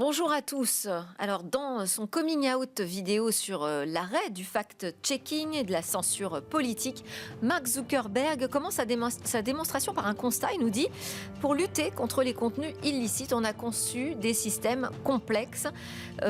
Bonjour à tous. Alors, dans son coming out vidéo sur l'arrêt du fact-checking et de la censure politique, Mark Zuckerberg commence sa démonstration par un constat. Il nous dit, pour lutter contre les contenus illicites, on a conçu des systèmes complexes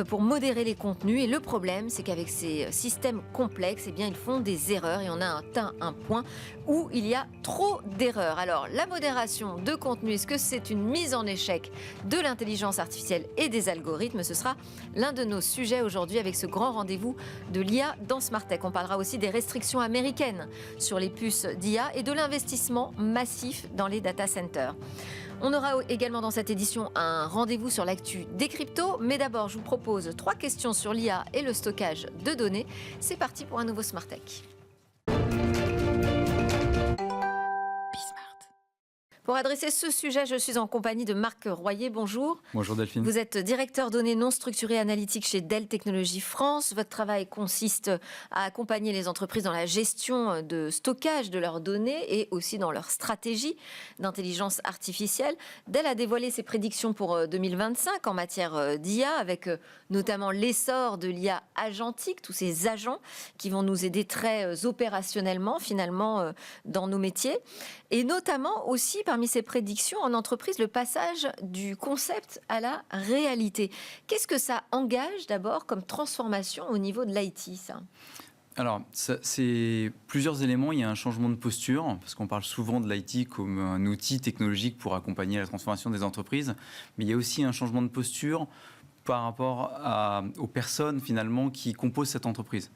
pour modérer les contenus. Et le problème, c'est qu'avec ces systèmes complexes, eh bien, ils font des erreurs et on a atteint un point où il y a trop d'erreurs. Alors, la modération de contenu, est-ce que c'est une mise en échec de l'intelligence artificielle et des algorithmes? Ce sera l'un de nos sujets aujourd'hui avec ce grand rendez-vous de l'IA dans Smart Tech. On parlera aussi des restrictions américaines sur les puces d'IA et de l'investissement massif dans les data centers. On aura également dans cette édition un rendez-vous sur l'actu des cryptos. Mais d'abord, je vous propose 3 questions sur l'IA et le stockage de données. C'est parti pour un nouveau Smart Tech. Pour adresser ce sujet, je suis en compagnie de Marc Royer. Bonjour. Bonjour Delphine. Vous êtes directeur données non structurées analytiques chez Dell Technologies France. Votre travail consiste à accompagner les entreprises dans la gestion de stockage de leurs données et aussi dans leur stratégie d'intelligence artificielle. Dell a dévoilé ses prédictions pour 2025 en matière d'IA, avec notamment l'essor de l'IA agentique, tous ces agents qui vont nous aider très opérationnellement finalement dans nos métiers. Et notamment aussi parmi ces prédictions en entreprise, le passage du concept à la réalité. Qu'est-ce que ça engage d'abord comme transformation au niveau de l'IT, ça ? Alors, c'est plusieurs éléments. Il y a un changement de posture, parce qu'on parle souvent de l'IT comme un outil technologique pour accompagner la transformation des entreprises. Mais il y a aussi un changement de posture par rapport aux personnes finalement qui composent cette entreprise.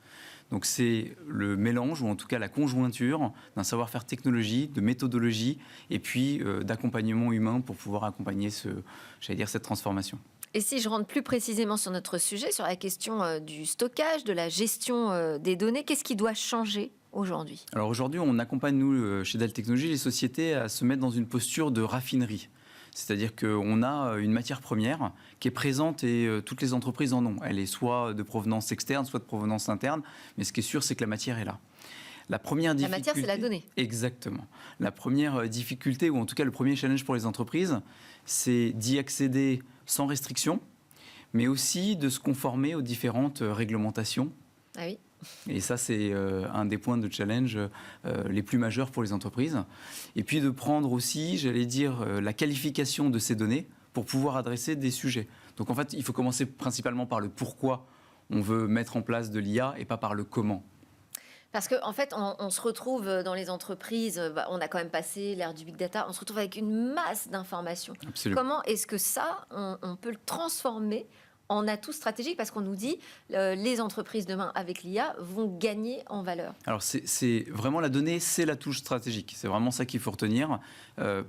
Donc c'est le mélange, ou en tout cas la conjointure d'un savoir-faire technologie, de méthodologie, et puis d'accompagnement humain pour pouvoir accompagner cette transformation. Et si je rentre plus précisément sur notre sujet, sur la question du stockage, de la gestion des données, qu'est-ce qui doit changer aujourd'hui ? Alors aujourd'hui, on accompagne, nous, chez Dell Technologies, les sociétés à se mettre dans une posture de raffinerie. C'est-à-dire qu'on a une matière première qui est présente et toutes les entreprises en ont. Elle est soit de provenance externe, soit de provenance interne. Mais ce qui est sûr, c'est que la matière est là. La matière, c'est la donnée. Exactement. La première difficulté, ou en tout cas le premier challenge pour les entreprises, c'est d'y accéder sans restriction, mais aussi de se conformer aux différentes réglementations. Ah oui. Et ça, c'est un des points de challenge les plus majeurs pour les entreprises. Et puis de prendre aussi, la qualification de ces données pour pouvoir adresser des sujets. Donc en fait, il faut commencer principalement par le pourquoi on veut mettre en place de l'IA et pas par le comment. Parce qu'en fait, on se retrouve dans les entreprises, on a quand même passé l'ère du big data, on se retrouve avec une masse d'informations. Absolument. Comment est-ce que ça, on peut le transformer en atout stratégique, parce qu'on nous dit les entreprises demain avec l'IA vont gagner en valeur. Alors c'est vraiment la donnée, c'est l'atout stratégique. C'est vraiment ça qu'il faut retenir.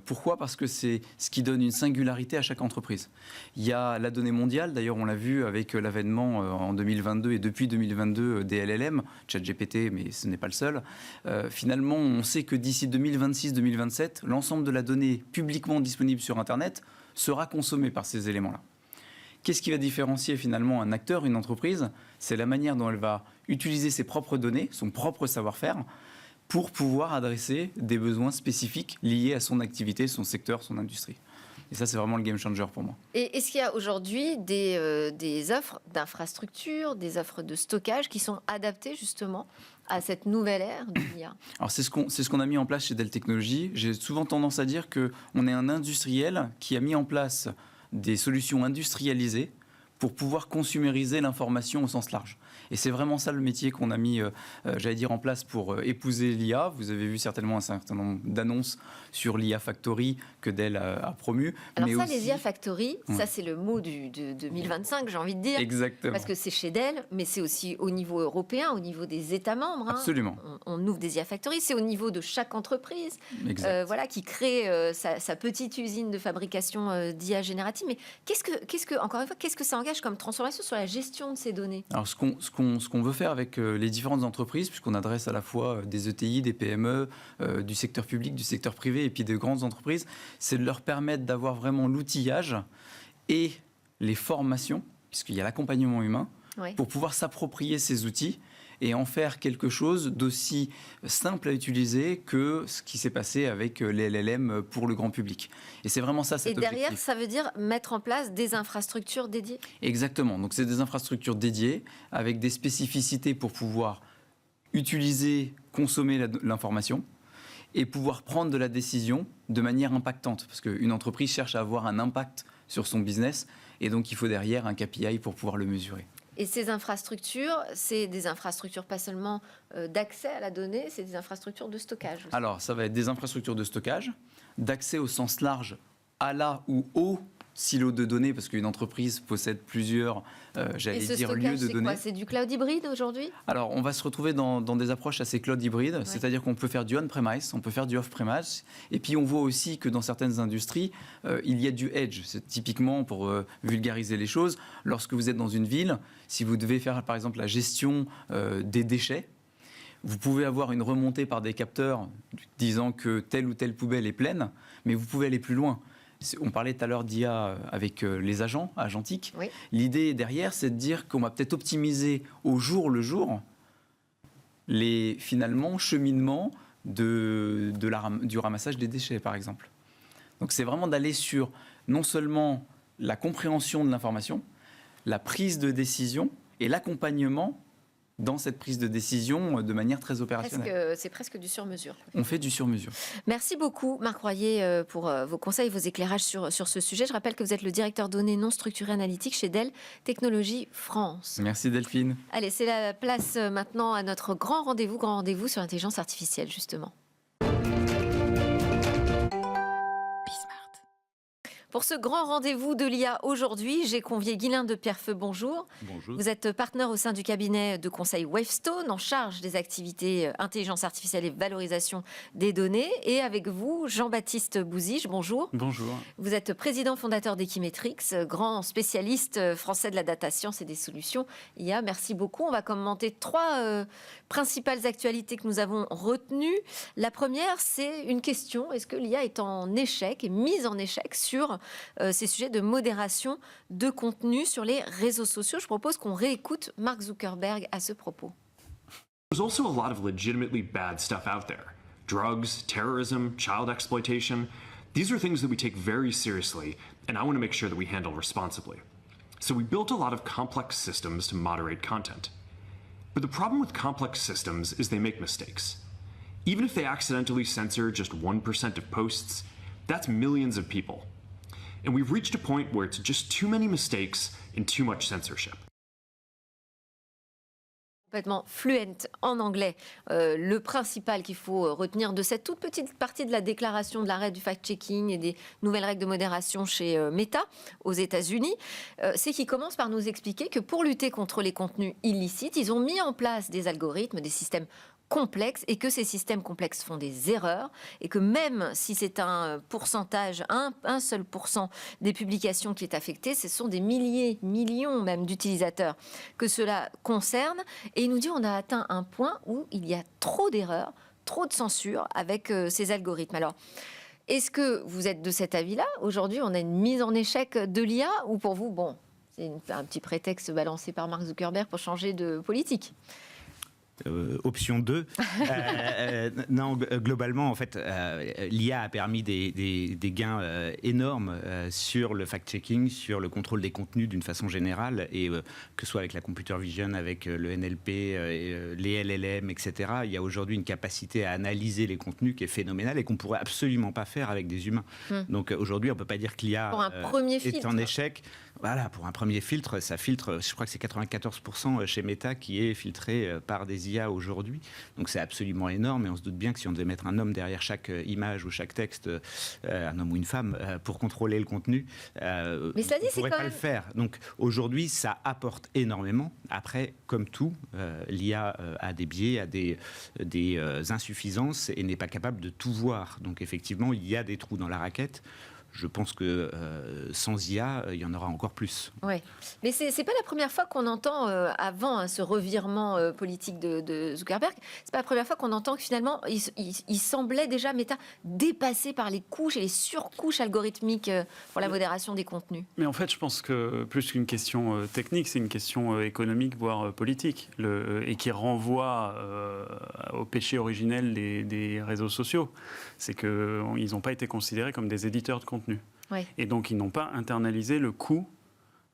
Pourquoi ? Parce que c'est ce qui donne une singularité à chaque entreprise. Il y a la donnée mondiale, d'ailleurs on l'a vu avec l'avènement en 2022 et depuis 2022 des LLM, ChatGPT, mais ce n'est pas le seul. Finalement, on sait que d'ici 2026-2027, l'ensemble de la donnée publiquement disponible sur Internet sera consommée par ces éléments-là. Qu'est-ce qui va différencier finalement un acteur, une entreprise ? C'est la manière dont elle va utiliser ses propres données, son propre savoir-faire, pour pouvoir adresser des besoins spécifiques liés à son activité, son secteur, son industrie. Et ça, c'est vraiment le game changer pour moi. Et est-ce qu'il y a aujourd'hui des offres d'infrastructures, des offres de stockage qui sont adaptées justement à cette nouvelle ère de l'IA ? Alors c'est ce qu'on a mis en place chez Dell Technologies. J'ai souvent tendance à dire qu'on est un industriel qui a mis en place des solutions industrialisées pour pouvoir consumériser l'information au sens large. Et c'est vraiment ça le métier qu'on a mis, en place pour épouser l'IA. Vous avez vu certainement un certain nombre d'annonces sur l'IA Factory que Dell a promu. Alors mais ça, aussi... les IA Factory, ça c'est le mot de 2025, j'ai envie de dire. Exactement. Parce que c'est chez Dell, mais c'est aussi au niveau européen, au niveau des États membres. Absolument. On ouvre des IA Factory, c'est au niveau de chaque entreprise qui crée sa petite usine de fabrication d'IA générative. Mais encore une fois, qu'est-ce que ça engage comme transformation sur la gestion de ces données ? Alors ce qu'on veut faire avec les différentes entreprises, puisqu'on adresse à la fois des ETI, des PME, du secteur public, du secteur privé et puis des grandes entreprises, c'est de leur permettre d'avoir vraiment l'outillage et les formations, puisqu'il y a l'accompagnement humain, pour pouvoir s'approprier ces outils et en faire quelque chose d'aussi simple à utiliser que ce qui s'est passé avec les LLM pour le grand public. Et c'est vraiment ça cet objectif. Et derrière, ça veut dire mettre en place des infrastructures dédiées ? Exactement. Donc c'est des infrastructures dédiées avec des spécificités pour pouvoir utiliser, consommer l'information et pouvoir prendre de la décision de manière impactante. Parce qu'une entreprise cherche à avoir un impact sur son business et donc il faut derrière un KPI pour pouvoir le mesurer. Et ces infrastructures, c'est des infrastructures pas seulement d'accès à la donnée, c'est des infrastructures de stockage aussi. Alors, ça va être des infrastructures de stockage, d'accès au sens large à la ou au silo de données, parce qu'une entreprise possède plusieurs, lieux de données. C'est quoi ? C'est du cloud hybride aujourd'hui ? Alors, on va se retrouver dans des approches assez cloud hybrides, c'est-à-dire qu'on peut faire du on-premise, on peut faire du off-premise, et puis on voit aussi que dans certaines industries, il y a du edge. C'est typiquement, pour vulgariser les choses, lorsque vous êtes dans une ville, si vous devez faire par exemple la gestion des déchets, vous pouvez avoir une remontée par des capteurs disant que telle ou telle poubelle est pleine, mais vous pouvez aller plus loin. On parlait tout à l'heure d'IA avec les agentiques. Oui. L'idée derrière, c'est de dire qu'on va peut-être optimiser au jour le jour les finalement cheminements du ramassage des déchets, par exemple. Donc c'est vraiment d'aller sur non seulement la compréhension de l'information, la prise de décision et l'accompagnement dans cette prise de décision de manière très opérationnelle. C'est presque du sur-mesure. On fait du sur-mesure. Merci beaucoup Marc Royer pour vos conseils, vos éclairages sur ce sujet. Je rappelle que vous êtes le directeur données non structurées analytiques chez Dell Technologies France. Merci Delphine. Allez, c'est la place maintenant à notre grand rendez-vous sur l'intelligence artificielle justement. Pour ce grand rendez-vous de l'IA aujourd'hui, j'ai convié Guylain de Pierrefeu. Bonjour. Bonjour. Vous êtes partenaire au sein du cabinet de conseil Wavestone, en charge des activités intelligence artificielle et valorisation des données. Et avec vous, Jean-Baptiste Bouzige. Bonjour. Bonjour. Vous êtes président fondateur d'Equimetrix, grand spécialiste français de la data science et des solutions IA. Merci beaucoup. On va commenter 3 principales actualités que nous avons retenues. La première, c'est une question. Est-ce que l'IA est en échec, est mise en échec sur ces sujets de modération de contenu sur les réseaux sociaux? Je propose qu'on réécoute Mark Zuckerberg à ce propos. There's also a lot of legitimately bad stuff out there. Drugs, terrorism, child exploitation. These are things that we take very seriously, and I want to make sure that we handle responsibly. So we built a lot of complex systems to moderate content. But the problem with complex systems is they make mistakes. Even if they accidentally censor just 1% of posts, that's millions of people. And we've reached a point where it's just too many mistakes and too much censorship. Complètement fluent en anglais. Le principal qu'il faut retenir de cette toute petite partie de la déclaration de l'arrêt du fact-checking et des nouvelles règles de modération chez Meta aux États-Unis, c'est qu'ils commencent par nous expliquer que pour lutter contre les contenus illicites, ils ont mis en place des algorithmes, des systèmes complexes, et que ces systèmes complexes font des erreurs, et que même si c'est un pourcentage, un seul % des publications qui est affecté, ce sont des milliers, millions même d'utilisateurs que cela concerne. Et il nous dit qu'on a atteint un point où il y a trop d'erreurs, trop de censure avec ces algorithmes. Alors, est-ce que vous êtes de cet avis-là? Aujourd'hui, on a une mise en échec de l'IA, ou pour vous, bon, c'est un petit prétexte balancé par Mark Zuckerberg pour changer de politique? Option 2. Non, globalement, en fait, l'IA a permis des gains énormes sur le fact-checking, sur le contrôle des contenus d'une façon générale, et que ce soit avec la computer vision, avec le NLP, les LLM, etc. Il y a aujourd'hui une capacité à analyser les contenus qui est phénoménale et qu'on ne pourrait absolument pas faire avec des humains. Donc aujourd'hui, on ne peut pas dire que l'IA est en échec. Voilà, pour un premier filtre, ça filtre, je crois que c'est 94% chez Meta qui est filtré par des IA aujourd'hui. Donc c'est absolument énorme, et on se doute bien que si on devait mettre un homme derrière chaque image ou chaque texte, un homme ou une femme, pour contrôler le contenu, mais cela dit, on ne pourrait pas le faire. Donc aujourd'hui, ça apporte énormément. Après, comme tout, l'IA a des biais, a des insuffisances et n'est pas capable de tout voir. Donc effectivement, il y a des trous dans la raquette. je pense que sans IA, il y en aura encore plus. Ouais. Mais c'est pas la première fois qu'on entend, avant ce revirement politique de Zuckerberg, c'est pas la première fois qu'on entend que finalement, il semblait déjà Meta dépassé par les couches et les surcouches algorithmiques pour la modération des contenus. Mais en fait, je pense que plus qu'une question technique, c'est une question économique, voire politique, et qui renvoie au péché originel des réseaux sociaux. C'est qu'ils n'ont pas été considérés comme des éditeurs de contenu. Ouais. Et donc, ils n'ont pas internalisé le coût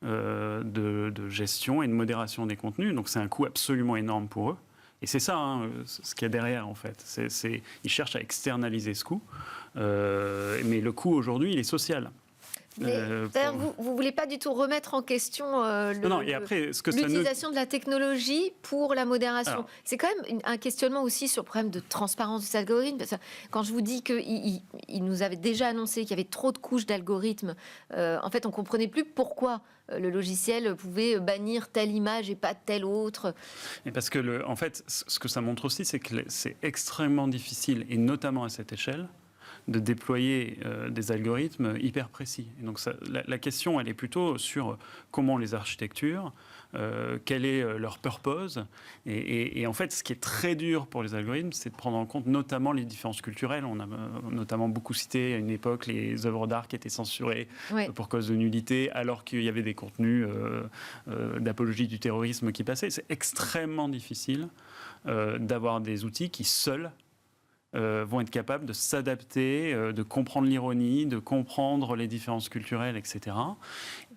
de gestion et de modération des contenus. Donc, c'est un coût absolument énorme pour eux. Et c'est ça, ce qu'il y a derrière, en fait. Ils cherchent à externaliser ce coût. Mais le coût, aujourd'hui, il est social. D'ailleurs, vous ne voulez pas du tout remettre en question l'utilisation de la technologie pour la modération. Alors, c'est quand même un questionnement aussi sur le problème de transparence des algorithmes. Parce que quand je vous dis qu'il nous avait déjà annoncé qu'il y avait trop de couches d'algorithmes, en fait, on ne comprenait plus pourquoi le logiciel pouvait bannir telle image et pas telle autre. Et parce que, en fait, ce que ça montre aussi, c'est que c'est extrêmement difficile, et notamment à cette échelle, de déployer des algorithmes hyper précis. Et donc la question, elle est plutôt sur comment on les architecture, quel est leur purpose. Et en fait, ce qui est très dur pour les algorithmes, c'est de prendre en compte notamment les différences culturelles. On a notamment beaucoup cité à une époque les œuvres d'art qui étaient censurées pour cause de nudité, alors qu'il y avait des contenus d'apologie du terrorisme qui passaient. C'est extrêmement difficile d'avoir des outils qui, seuls, vont être capables de s'adapter, de comprendre l'ironie, de comprendre les différences culturelles, etc.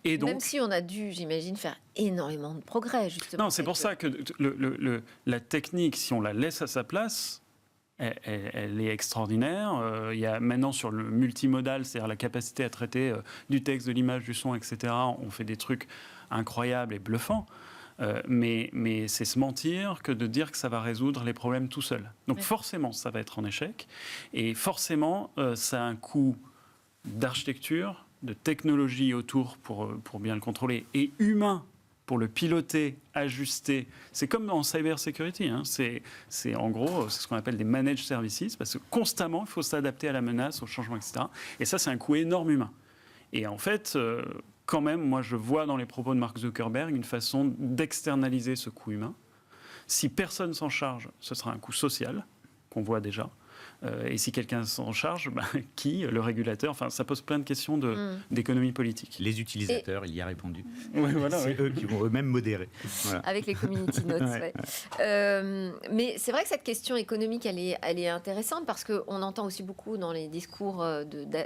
Et donc, même si on a dû, j'imagine, faire énormément de progrès, justement. Non, c'est pour ça que la technique, si on la laisse à sa place, elle est extraordinaire. Il y a maintenant sur le multimodal, c'est-à-dire la capacité à traiter du texte, de l'image, du son, etc. On fait des trucs incroyables et bluffants. Mais c'est se mentir que de dire que ça va résoudre les problèmes tout seul. Donc forcément, ça va être en échec. Et forcément, ça a un coût d'architecture, de technologie autour pour bien le contrôler, et humain pour le piloter, ajuster. C'est comme en cybersécurité. C'est en gros, c'est ce qu'on appelle des managed services, parce que constamment, il faut s'adapter à la menace, au changement, etc. Et ça, c'est un coût énorme humain. Et en fait, quand même, moi, je vois dans les propos de Mark Zuckerberg une façon d'externaliser ce coût humain. Si personne s'en charge, ce sera un coût social, qu'on voit déjà. Et si quelqu'un s'en charge, qui ? Le régulateur ? Enfin, ça pose plein de questions d'économie politique. Les utilisateurs, il y a répondu. Ouais, voilà, c'est eux qui vont eux-mêmes modérer. Voilà. Avec les community notes. Mais c'est vrai que cette question économique, elle est intéressante parce qu'on entend aussi beaucoup dans les discours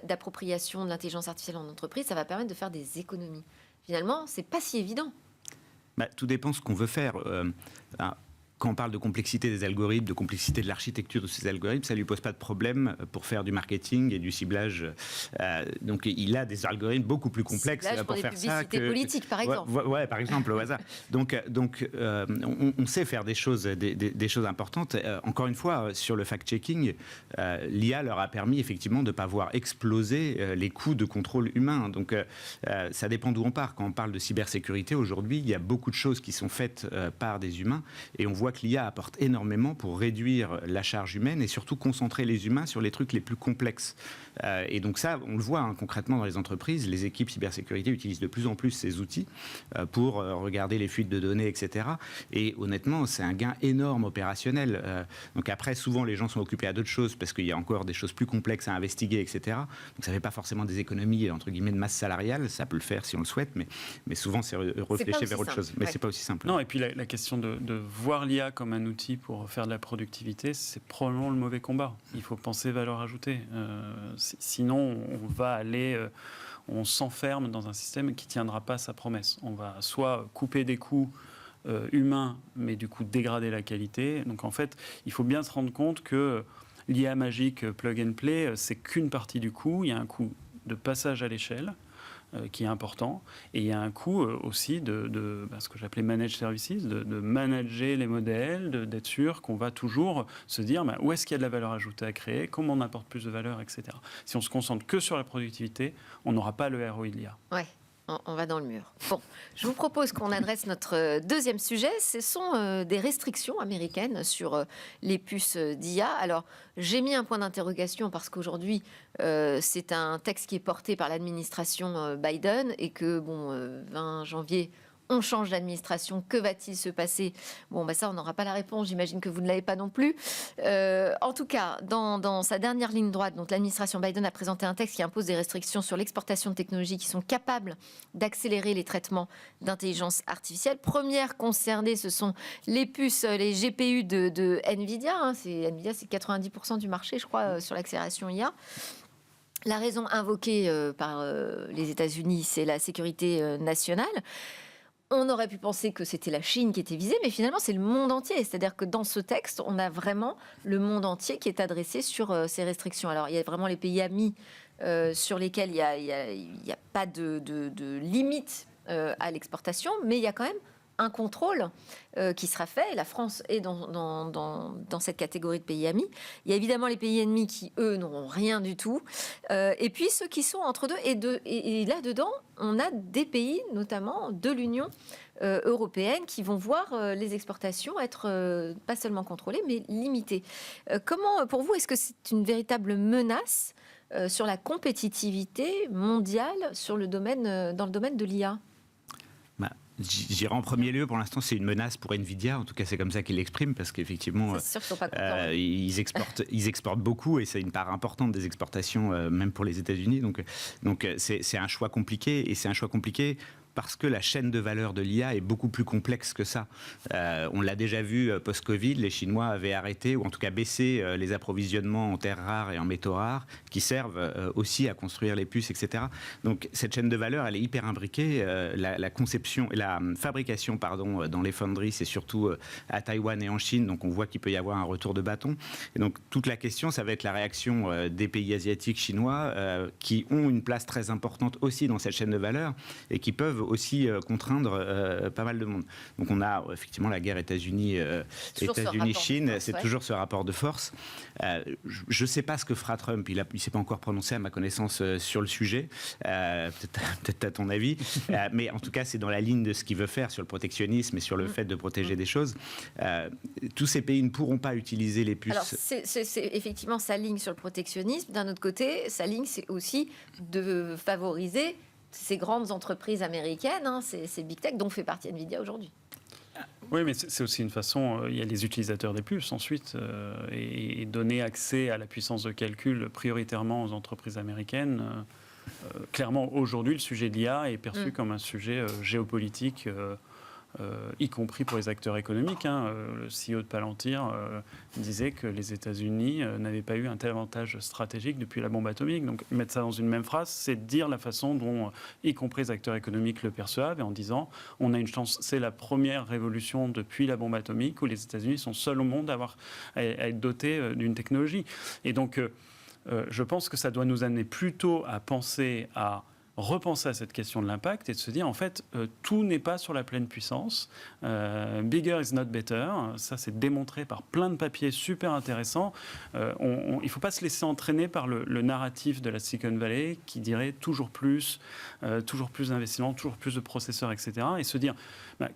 d'appropriation de l'intelligence artificielle en entreprise, ça va permettre de faire des économies. Finalement, c'est pas si évident. Tout dépend ce qu'on veut faire. Quand on parle de complexité des algorithmes, de complexité de l'architecture de ces algorithmes, ça ne lui pose pas de problème pour faire du marketing et du ciblage. Donc il a des algorithmes beaucoup plus complexes pour faire ça. Des publicités politiques, par exemple. Ouais, par exemple, au hasard. Donc on sait faire des choses importantes. Encore une fois, sur le fact-checking, l'IA leur a permis effectivement de ne pas voir exploser les coûts de contrôle humain. Donc ça dépend d'où on part. Quand on parle de cybersécurité, aujourd'hui, il y a beaucoup de choses qui sont faites par des humains et on voit que l'IA apporte énormément pour réduire la charge humaine et surtout concentrer les humains sur les trucs les plus complexes. Et donc ça, on le voit concrètement dans les entreprises, les équipes cybersécurité utilisent de plus en plus ces outils pour regarder les fuites de données, etc. Et honnêtement, c'est un gain énorme opérationnel. Donc après, souvent, les gens sont occupés à d'autres choses parce qu'il y a encore des choses plus complexes à investiguer, etc. Donc ça ne fait pas forcément des économies, entre guillemets, de masse salariale. Ça peut le faire si on le souhaite, mais souvent, c'est réfléchi vers autre chose. Mais c'est pas aussi simple. Non, et puis la question de voir l'IA comme un outil pour faire de la productivité, c'est probablement le mauvais combat. Il faut penser valeur ajoutée. Sinon, on s'enferme dans un système qui ne tiendra pas sa promesse. On va soit couper des coûts humains, mais du coup dégrader la qualité. Donc en fait, il faut bien se rendre compte que l'IA magique plug and play, c'est qu'une partie du coût. Il y a un coût de passage à l'échelle qui est important. Et il y a un coût aussi de ce que j'appelais managed services, de manager les modèles, d'être sûr qu'on va toujours se dire où est-ce qu'il y a de la valeur ajoutée à créer, comment on apporte plus de valeur, etc. Si on se concentre que sur la productivité, on n'aura pas le ROI de l'IA. Ouais. On va dans le mur. Bon, je vous propose qu'on adresse notre deuxième sujet. Ce sont des restrictions américaines sur les puces d'IA. Alors, j'ai mis un point d'interrogation parce qu'aujourd'hui, c'est un texte qui est porté par l'administration Biden et que, 20 janvier, on change d'administration, que va-t-il se passer? Ça, on n'aura pas la réponse, j'imagine que vous ne l'avez pas non plus. En tout cas, dans sa dernière ligne droite, donc l'administration Biden a présenté un texte qui impose des restrictions sur l'exportation de technologies qui sont capables d'accélérer les traitements d'intelligence artificielle. Première concernée, ce sont les puces, les GPU de NVIDIA. NVIDIA, c'est 90% du marché, je crois, sur l'accélération IA. La raison invoquée par les États-Unis, c'est la sécurité nationale. On aurait pu penser que c'était la Chine qui était visée, mais finalement, c'est le monde entier. C'est-à-dire que dans ce texte, on a vraiment le monde entier qui est adressé sur ces restrictions. Alors, il y a vraiment les pays amis sur lesquels il n'y a pas de limite à l'exportation, mais il y a quand même un contrôle qui sera fait. La France est dans cette catégorie de pays amis. Il y a évidemment les pays ennemis qui, eux, n'auront rien du tout. Et puis ceux qui sont entre deux. Et là-dedans, on a des pays, notamment de l'Union européenne, qui vont voir les exportations être pas seulement contrôlées, mais limitées. Comment, pour vous, est-ce que c'est une véritable menace sur la compétitivité mondiale dans le domaine de l'IA? J'irai en premier lieu, pour l'instant, c'est une menace pour Nvidia. En tout cas, c'est comme ça qu'ils l'expriment, parce qu'effectivement, ils exportent beaucoup et c'est une part importante des exportations, même pour les États-Unis. Donc c'est un choix compliqué, et c'est un choix compliqué parce que la chaîne de valeur de l'IA est beaucoup plus complexe que ça. On l'a déjà vu post-Covid, les Chinois avaient arrêté, ou en tout cas baissé les approvisionnements en terres rares et en métaux rares, qui servent aussi à construire les puces, etc. Donc cette chaîne de valeur, elle est hyper imbriquée. La conception, la fabrication, dans les fonderies, c'est surtout à Taïwan et en Chine, donc on voit qu'il peut y avoir un retour de bâton. Et donc toute la question, ça va être la réaction des pays asiatiques, chinois, qui ont une place très importante aussi dans cette chaîne de valeur et qui peuvent aussi contraindre pas mal de monde. Donc on a effectivement la guerre États-Unis-Chine, c'est toujours ce rapport de force. Je ne sais pas ce que fera Trump, il ne s'est pas encore prononcé à ma connaissance sur le sujet, peut-être à ton avis, mais en tout cas c'est dans la ligne de ce qu'il veut faire sur le protectionnisme et sur le fait de protéger des choses. Tous ces pays ne pourront pas utiliser les puces. Alors c'est effectivement sa ligne sur le protectionnisme. D'un autre côté, sa ligne c'est aussi de favoriser ces grandes entreprises américaines, ces big tech dont fait partie Nvidia aujourd'hui. Oui, mais c'est aussi une façon, il y a les utilisateurs des puces ensuite, et donner accès à la puissance de calcul prioritairement aux entreprises américaines. Clairement, aujourd'hui, le sujet de l'IA est perçu comme un sujet géopolitique, y compris pour les acteurs économiques. Le CEO de Palantir disait que les États-Unis n'avaient pas eu un tel avantage stratégique depuis la bombe atomique. Donc mettre ça dans une même phrase, c'est dire la façon dont, y compris les acteurs économiques le perçoivent, et en disant on a une chance, c'est la première révolution depuis la bombe atomique où les États-Unis sont seuls au monde à être dotés d'une technologie. Et donc je pense que ça doit nous amener plutôt à repenser à cette question de l'impact et de se dire, en fait, tout n'est pas sur la pleine puissance. Bigger is not better. Ça, c'est démontré par plein de papiers super intéressants. Il ne faut pas se laisser entraîner par le narratif de la Silicon Valley qui dirait toujours plus d'investissements, toujours plus de processeurs, etc. Et se dire,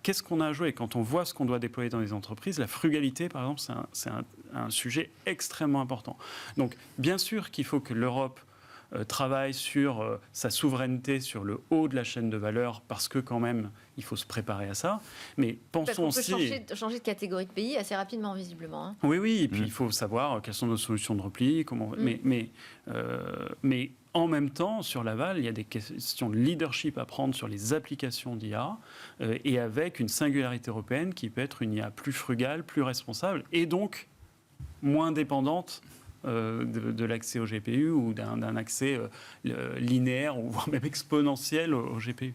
qu'est-ce qu'on a à jouer quand on voit ce qu'on doit déployer dans les entreprises? La frugalité, par exemple, c'est un sujet extrêmement important. Donc, bien sûr qu'il faut que l'Europe travaille sur sa souveraineté sur le haut de la chaîne de valeur, parce que quand même, il faut se préparer à ça. Mais pensons aussi... On peut changer de catégorie de pays assez rapidement, visiblement. Oui, et puis il faut savoir quelles sont nos solutions de repli. Mais en même temps, sur l'aval, il y a des questions de leadership à prendre sur les applications d'IA, et avec une singularité européenne qui peut être une IA plus frugale, plus responsable, et donc moins dépendante de l'accès au GPU ou d'un accès linéaire ou voire même exponentiel au GPU.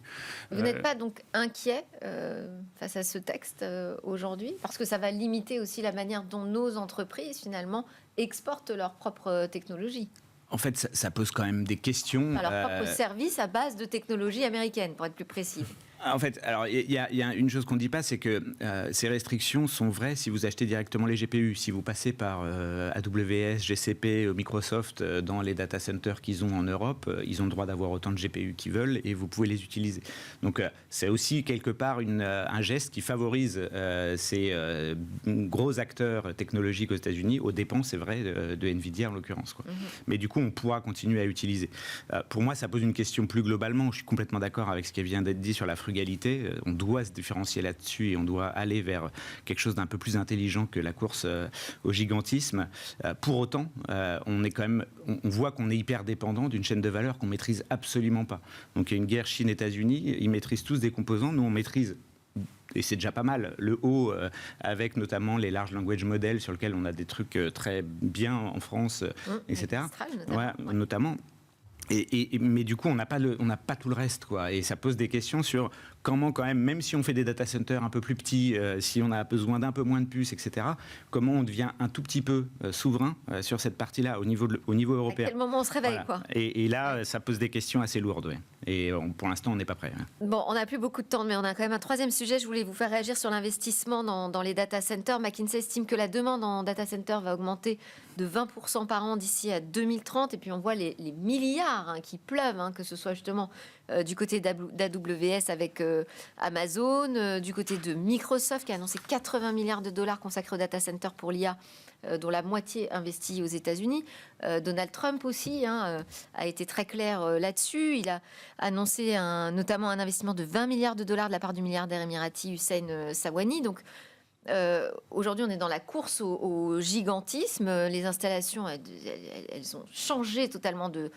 Vous n'êtes pas donc inquiet face à ce texte aujourd'hui, parce que ça va limiter aussi la manière dont nos entreprises finalement exportent leur propre technologie? En fait, ça pose quand même des questions. Leur propre service à base de technologie américaine, pour être plus précis. En fait, alors il y a une chose qu'on ne dit pas, c'est que ces restrictions sont vraies si vous achetez directement les GPU. Si vous passez par AWS, GCP, Microsoft dans les data centers qu'ils ont en Europe, ils ont le droit d'avoir autant de GPU qu'ils veulent et vous pouvez les utiliser. Donc c'est aussi quelque part un geste qui favorise ces gros acteurs technologiques aux États-Unis aux dépens, c'est vrai, de Nvidia en l'occurrence, quoi. Mais du coup, on pourra continuer à utiliser. Pour moi, ça pose une question plus globalement. Je suis complètement d'accord avec ce qui vient d'être dit sur la frugalité. On doit se différencier là-dessus et on doit aller vers quelque chose d'un peu plus intelligent que la course au gigantisme. Pour autant, on voit qu'on est hyper dépendant d'une chaîne de valeur qu'on maîtrise absolument pas. Donc il y a une guerre Chine-États-Unis, ils maîtrisent tous des composants, nous on maîtrise. Et c'est déjà pas mal, le haut, avec notamment les large language models sur lesquels on a des trucs très bien en France, etc. Notamment. Mais du coup, on n'a pas tout le reste, quoi. Et ça pose des questions sur comment, quand même si on fait des data centers un peu plus petits, si on a besoin d'un peu moins de puces, etc., comment on devient un tout petit peu souverain sur cette partie-là, au niveau européen. À quel moment on se réveille, quoi. Et là, ça pose des questions assez lourdes, ouais. Et pour l'instant, on n'est pas prêt. Hein. Bon, on n'a plus beaucoup de temps, mais on a quand même un troisième sujet. Je voulais vous faire réagir sur l'investissement dans les data centers. McKinsey estime que la demande en data center va augmenter de 20% par an d'ici à 2030. Et puis on voit les milliards qui pleuvent, que ce soit justement du côté d'AWS avec Amazon, du côté de Microsoft qui a annoncé 80 milliards de dollars consacrés au data center pour l'IA, dont la moitié investie aux États-Unis. Donald Trump aussi a été très clair là-dessus. Il a annoncé notamment un investissement de 20 milliards de dollars de la part du milliardaire émirati Hussein Sawani. Donc aujourd'hui, on est dans la course au gigantisme. Les installations, elles ont changé totalement de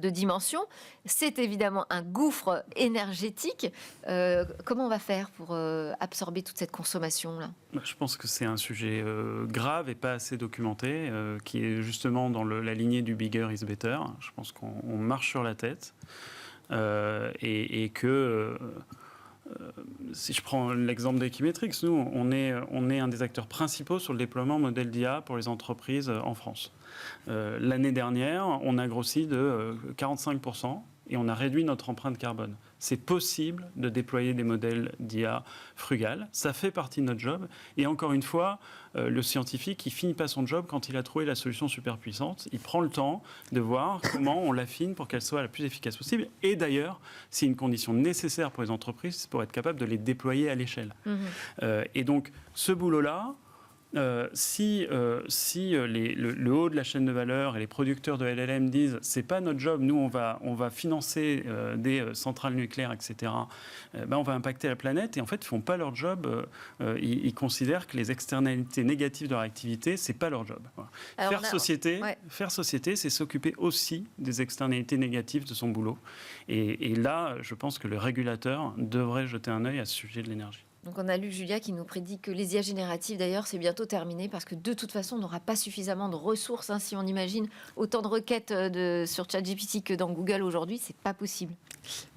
dimension. C'est évidemment un gouffre énergétique. Comment on va faire pour absorber toute cette consommation-là ? Je pense que c'est un sujet grave et pas assez documenté, qui est justement dans la lignée du bigger is better. Je pense qu'on marche sur la tête et que... si je prends l'exemple d'Equimetrix, nous, on est un des acteurs principaux sur le déploiement modèle d'IA pour les entreprises en France. L'année dernière, on a grossi de 45% et on a réduit notre empreinte carbone. C'est possible de déployer des modèles d'IA frugales. Ça fait partie de notre job. Et encore une fois, le scientifique, il finit pas son job quand il a trouvé la solution super puissante. Il prend le temps de voir comment on l'affine pour qu'elle soit la plus efficace possible. Et d'ailleurs, c'est une condition nécessaire pour les entreprises pour être capable de les déployer à l'échelle. Et donc, ce boulot-là, si le haut de la chaîne de valeur et les producteurs de LLM disent c'est pas notre job, nous on va financer des centrales nucléaires, etc., on va impacter la planète, et en fait ils font pas leur job. Ils considèrent que les externalités négatives de leur activité, c'est pas leur job. Voilà. Faire société, c'est s'occuper aussi des externalités négatives de son boulot. Et là, je pense que le régulateur devrait jeter un œil à ce sujet de l'énergie. Donc on a lu Julia qui nous prédit que les IA génératives, d'ailleurs, c'est bientôt terminé parce que de toute façon, on n'aura pas suffisamment de ressources. Si on imagine autant de requêtes sur ChatGPT que dans Google aujourd'hui, c'est pas possible.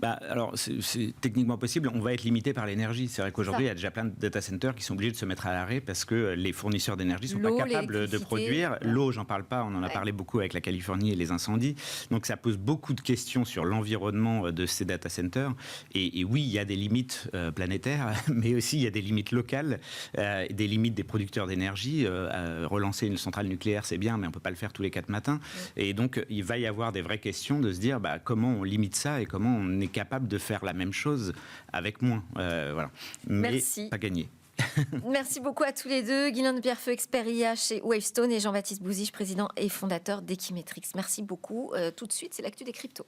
Alors, c'est techniquement possible. On va être limité par l'énergie. C'est vrai qu'aujourd'hui, il y a déjà plein de data centers qui sont obligés de se mettre à l'arrêt parce que les fournisseurs d'énergie ne sont pas capables de produire. L'eau, j'en parle pas. On en a parlé beaucoup avec la Californie et les incendies. Donc, ça pose beaucoup de questions sur l'environnement de ces data centers. Et oui, il y a des limites planétaires, mais aussi il y a des limites locales, des limites des producteurs d'énergie. Relancer une centrale nucléaire, c'est bien, mais on ne peut pas le faire tous les 4 matins. Et donc, il va y avoir des vraies questions de se dire comment on limite ça et comment on est capable de faire la même chose avec moins. Voilà. Mais merci. Pas gagné. Merci beaucoup à tous les deux. Guylain de Pierrefeu, expert IA chez Wavestone, et Jean-Baptiste Bouzige, président et fondateur d'Equimetrix. Merci beaucoup. Tout de suite, c'est l'actu des cryptos.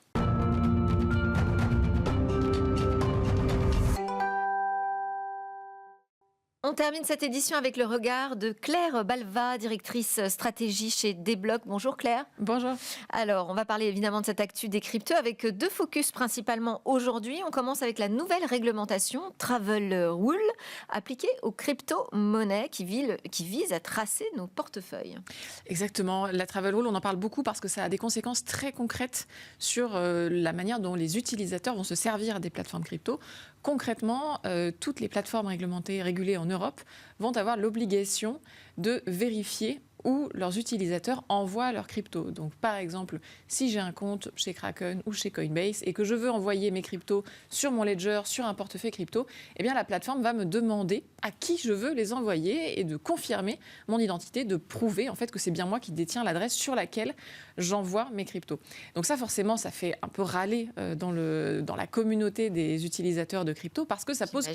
On termine cette édition avec le regard de Claire Balva, directrice stratégie chez Deblock. Bonjour Claire. Bonjour. Alors, on va parler évidemment de cette actu des cryptos avec 2 focus principalement aujourd'hui. On commence avec la nouvelle réglementation Travel Rule appliquée aux crypto-monnaies qui vise à tracer nos portefeuilles. Exactement. La Travel Rule, on en parle beaucoup parce que ça a des conséquences très concrètes sur la manière dont les utilisateurs vont se servir des plateformes crypto. Concrètement, toutes les plateformes régulées en Europe vont avoir l'obligation de vérifier où leurs utilisateurs envoient leurs cryptos. Donc, par exemple, si j'ai un compte chez Kraken ou chez Coinbase et que je veux envoyer mes cryptos sur mon ledger, sur un portefeuille crypto, eh bien, la plateforme va me demander à qui je veux les envoyer et de confirmer mon identité, de prouver en fait que c'est bien moi qui détiens l'adresse sur laquelle j'envoie mes cryptos. Donc ça, forcément, ça fait un peu râler dans la communauté des utilisateurs de crypto parce que ça pose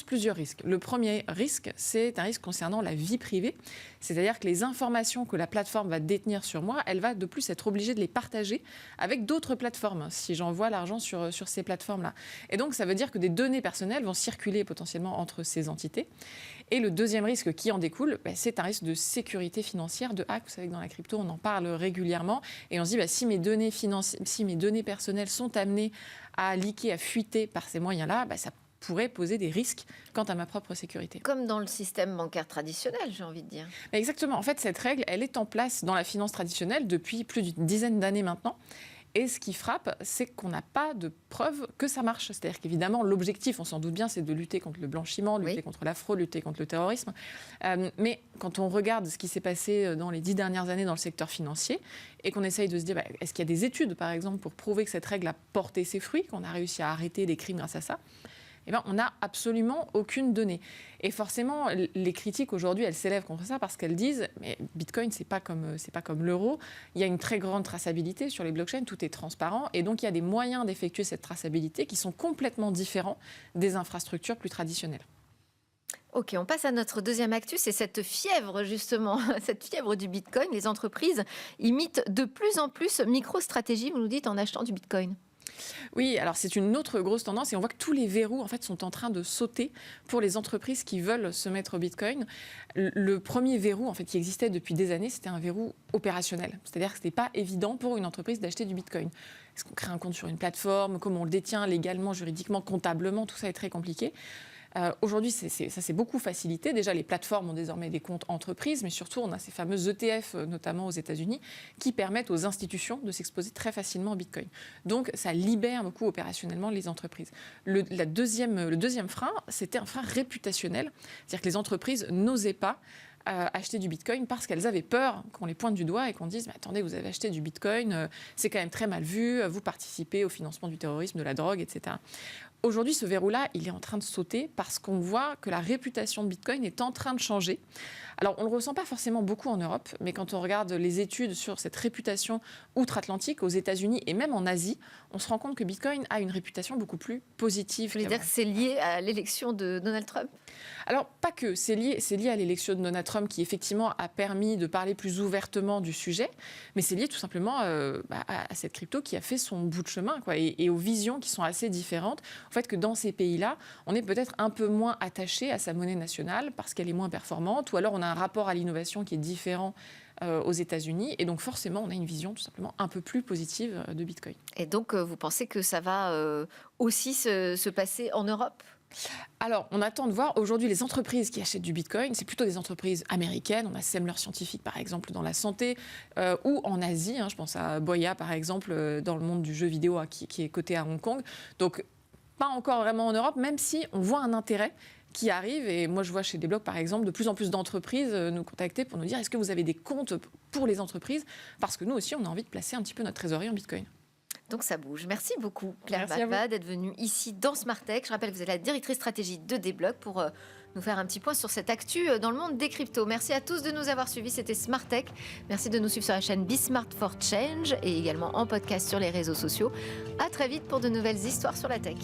plusieurs risques. Le premier risque, c'est un risque concernant la vie privée, c'est-à-dire que les informations que la plateforme va détenir sur moi, elle va de plus être obligée de les partager avec d'autres plateformes si j'envoie l'argent sur ces plateformes-là. Et donc, ça veut dire que des données personnelles vont circuler potentiellement entre ces entités. Et le deuxième risque qui en découle, c'est un risque de sécurité financière, de hack. Vous savez que dans la crypto, on en parle régulièrement. Et on se dit, si mes données personnelles sont amenées à leaker, à fuiter par ces moyens-là, ça pourrait poser des risques quant à ma propre sécurité. Comme dans le système bancaire traditionnel, j'ai envie de dire. Exactement. En fait, cette règle, elle est en place dans la finance traditionnelle depuis plus d'une dizaine d'années maintenant. Et ce qui frappe, c'est qu'on n'a pas de preuve que ça marche. C'est-à-dire qu'évidemment, l'objectif, on s'en doute bien, c'est de lutter contre le blanchiment, lutter contre la fraude, lutter contre le terrorisme. Mais quand on regarde ce qui s'est passé dans les 10 dernières années dans le secteur financier et qu'on essaye de se dire, est-ce qu'il y a des études, par exemple, pour prouver que cette règle a porté ses fruits, qu'on a réussi à arrêter des crimes grâce à ça ? On n'a absolument aucune donnée. Et forcément, les critiques aujourd'hui, elles s'élèvent contre ça parce qu'elles disent mais Bitcoin, c'est pas comme l'euro. Il y a une très grande traçabilité sur les blockchains, tout est transparent. Et donc, il y a des moyens d'effectuer cette traçabilité qui sont complètement différents des infrastructures plus traditionnelles. Ok, on passe à notre deuxième actu, c'est cette fièvre justement, cette fièvre du Bitcoin. Les entreprises imitent de plus en plus MicroStrategy, vous nous dites, en achetant du Bitcoin. Oui, alors c'est une autre grosse tendance et on voit que tous les verrous en fait sont en train de sauter pour les entreprises qui veulent se mettre au Bitcoin. Le premier verrou en fait qui existait depuis des années, c'était un verrou opérationnel, c'est-à-dire que c'était pas évident pour une entreprise d'acheter du Bitcoin. Est-ce qu'on crée un compte sur une plateforme, comment on le détient légalement, juridiquement, comptablement, tout ça est très compliqué. Aujourd'hui, ça s'est beaucoup facilité. Déjà, les plateformes ont désormais des comptes entreprises, mais surtout, on a ces fameux ETF, notamment aux États-Unis, qui permettent aux institutions de s'exposer très facilement au Bitcoin. Donc, ça libère beaucoup opérationnellement les entreprises. Le deuxième frein, c'était un frein réputationnel. C'est-à-dire que les entreprises n'osaient pas acheter du Bitcoin parce qu'elles avaient peur qu'on les pointe du doigt et qu'on dise mais attendez, vous avez acheté du Bitcoin, c'est quand même très mal vu, vous participez au financement du terrorisme, de la drogue, etc. Aujourd'hui, ce verrou-là, il est en train de sauter parce qu'on voit que la réputation de Bitcoin est en train de changer. Alors, on ne le ressent pas forcément beaucoup en Europe, mais quand on regarde les études sur cette réputation outre-Atlantique, aux États-Unis et même en Asie, on se rend compte que Bitcoin a une réputation beaucoup plus positive. Vous voulez dire que c'est lié à l'élection de Donald Trump ? Alors, pas que. C'est lié à l'élection de Donald Trump qui, effectivement, a permis de parler plus ouvertement du sujet, mais c'est lié tout simplement à cette crypto qui a fait son bout de chemin, quoi, et aux visions qui sont assez différentes. En fait, que dans ces pays-là, on est peut-être un peu moins attaché à sa monnaie nationale parce qu'elle est moins performante, ou alors on a un rapport à l'innovation qui est différent aux États-Unis, et donc forcément, on a une vision tout simplement un peu plus positive de Bitcoin. Et donc, vous pensez que ça va aussi se passer en Europe ? Alors, on attend de voir. Aujourd'hui, les entreprises qui achètent du Bitcoin, c'est plutôt des entreprises américaines. On a Semler Scientific, par exemple, dans la santé, ou en Asie. Je pense à Boya, par exemple, dans le monde du jeu vidéo qui est coté à Hong Kong. Donc, pas encore vraiment en Europe, même si on voit un intérêt qui arrive. Et moi, je vois chez Desblocs, par exemple, de plus en plus d'entreprises nous contacter pour nous dire est-ce que vous avez des comptes pour les entreprises ? Parce que nous aussi, on a envie de placer un petit peu notre trésorerie en Bitcoin. Donc ça bouge. Merci beaucoup Claire Bacva d'être venue ici dans Smartech. Je rappelle que vous êtes la directrice stratégie de Desblocs pour nous faire un petit point sur cette actu dans le monde des cryptos. Merci à tous de nous avoir suivis. C'était Smartech. Merci de nous suivre sur la chaîne Smart for Change et également en podcast sur les réseaux sociaux. À très vite pour de nouvelles histoires sur la tech.